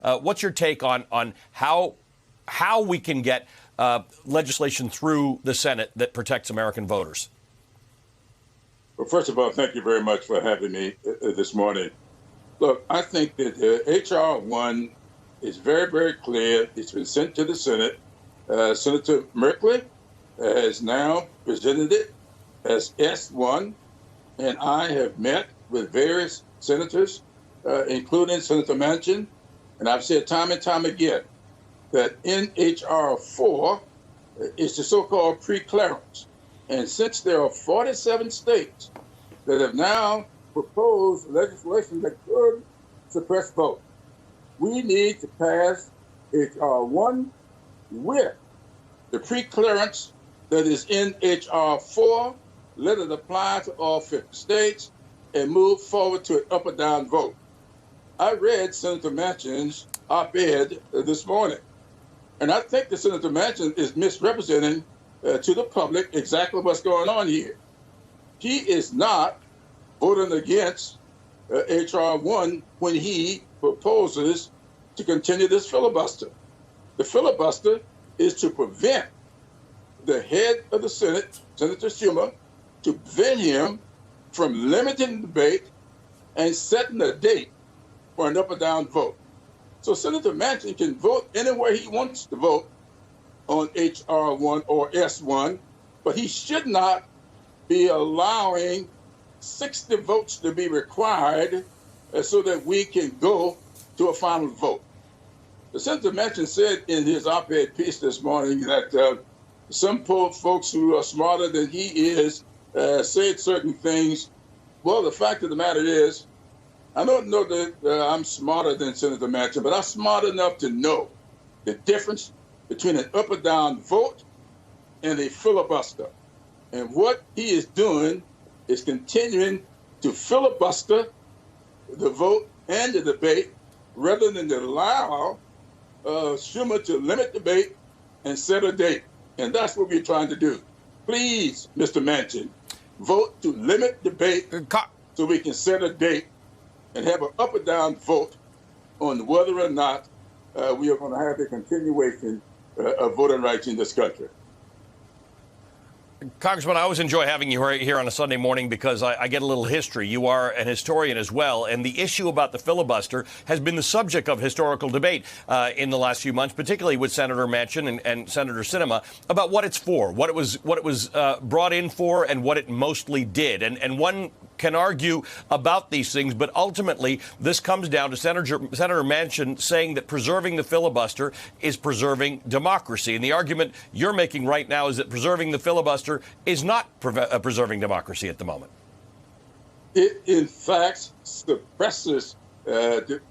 What's your take on how we can get legislation through the Senate that protects American voters? Well, first of all, thank you very much for having me this morning. Look, I think that H.R. 1 is very, very clear. It's been sent to the Senate. Senator Merkley has now presented it as S1, and I have met with various senators, including Senator Manchin, and I've said time and time again that in H.R. 4 is the so-called pre-clearance. And since there are 47 states that have now proposed legislation that could suppress vote, we need to pass H.R. 1 with the pre-clearance that is in H.R. 4, let it apply to all 50 states, and move forward to an up or down vote. I read Senator Manchin's op-ed this morning, and I think that Senator Manchin is misrepresenting to the public exactly what's going on here. He is not voting against H.R. 1 when he proposes to continue this filibuster. The filibuster is to prevent the head of the Senate, Senator Schumer, to prevent him from limiting the debate and setting a date for an up or down vote. So Senator Manchin can vote anywhere he wants to vote on H.R. 1 or S1, but he should not be allowing 60 votes to be required so that we can go to a final vote. The Senator Manchin said in his op-ed piece this morning that some folks who are smarter than he is said certain things. Well, the fact of the matter is, I don't know that I'm smarter than Senator Manchin, but I'm smart enough to know the difference between an up or down vote and a filibuster. And what he is doing is continuing to filibuster the vote and the debate rather than to allow Schumer to limit debate and set a date. And that's what we're trying to do. Please, Mr. Manchin, vote to limit debate so we can set a date and have an up or down vote on whether or not we are going to have a continuation of voting rights in this country. Congressman, I always enjoy having you here on a Sunday morning because I get a little history. You are an historian as well, and the issue about the filibuster has been the subject of historical debate in the last few months, particularly with Senator Manchin and Senator Sinema, about what it's for, what it was brought in for, and what it mostly did. And one can argue about these things, but ultimately this comes down to Senator Manchin saying that preserving the filibuster is preserving democracy. And the argument you're making right now is that preserving the filibuster is not preserving democracy at the moment. It, in fact, suppresses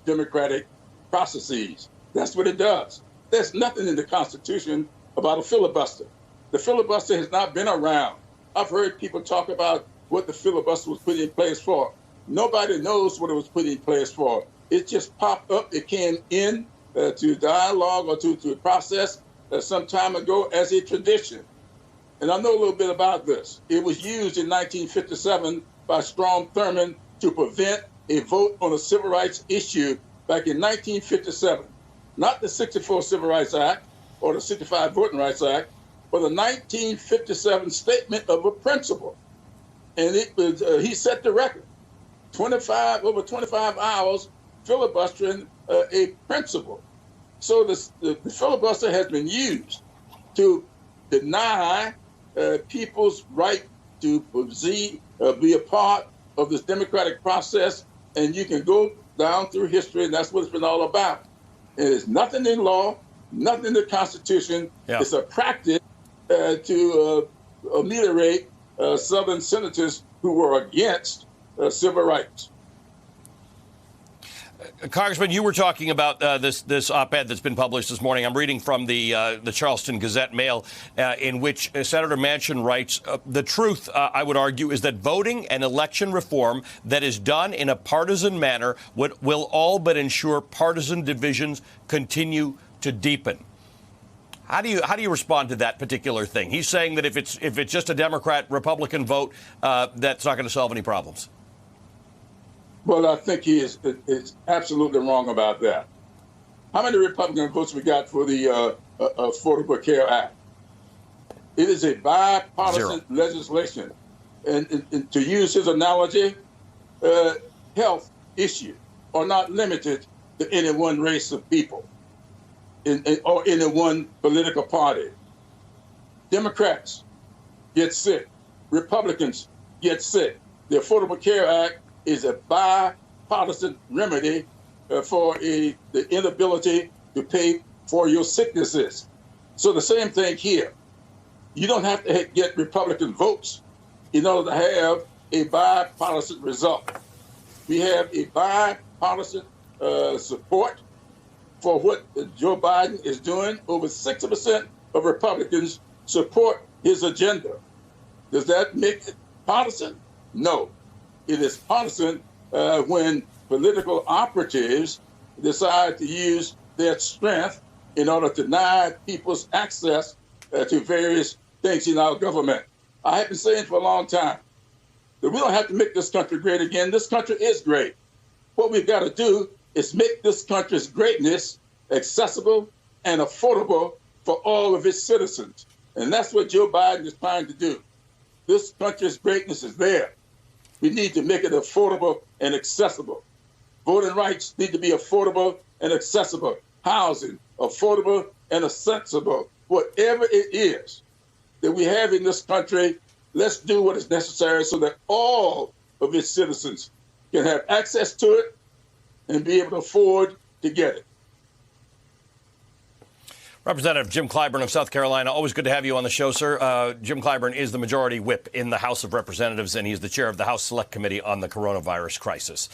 democratic processes. That's what it does. There's nothing in the Constitution about a filibuster. The filibuster has not been around. I've heard people talk about what the filibuster was put in place for. Nobody knows what it was put in place for. It just popped up. It came in to dialogue or to a process some time ago as a tradition. And I know a little bit about this. It was used in 1957 by Strom Thurmond to prevent a vote on a civil rights issue back in 1957. Not the 64 Civil Rights Act or the 65 Voting Rights Act, but the 1957 Statement of a Principle. And it was, he set the record, over 25 hours filibustering a principle. So the filibuster has been used to deny people's right to be a part of this democratic process. And you can go down through history, and that's what it's been all about. And there's nothing in law, nothing in the Constitution. Yeah. It's a practice to ameliorate Southern senators who were against civil rights. Congressman, you were talking about this op-ed that's been published this morning. I'm reading from the Charleston Gazette-Mail, in which Senator Manchin writes, the truth, I would argue, is that voting and election reform that is done in a partisan manner will all but ensure partisan divisions continue to deepen. How do you respond to that particular thing? He's saying that if it's just a Democrat-Republican vote, that's not going to solve any problems. Well, I think he is absolutely wrong about that. How many Republican votes we got for the Affordable Care Act? It is a bipartisan legislation. And to use his analogy, health issues are not limited to any one race of people or any one political party. Democrats get sick. Republicans get sick. The Affordable Care Act is a bipartisan remedy for the inability to pay for your sicknesses. So the same thing here. You don't have to get Republican votes in order to have a bipartisan result. We have a bipartisan support for what Joe Biden is doing. Over 60% of Republicans support his agenda. Does that make it partisan? No. It is partisan when political operatives decide to use their strength in order to deny people's access to various things in our government. I have been saying for a long time that we don't have to make this country great again. This country is great. What we've got to do is make this country's greatness accessible and affordable for all of its citizens. And that's what Joe Biden is trying to do. This country's greatness is there. We need to make it affordable and accessible. Voting rights need to be affordable and accessible. Housing, affordable and accessible. Whatever it is that we have in this country, let's do what is necessary so that all of its citizens can have access to it and be able to afford to get it. Representative Jim Clyburn of South Carolina, always good to have you on the show, sir. Jim Clyburn is the majority whip in the House of Representatives, and he's the chair of the House Select Committee on the coronavirus crisis.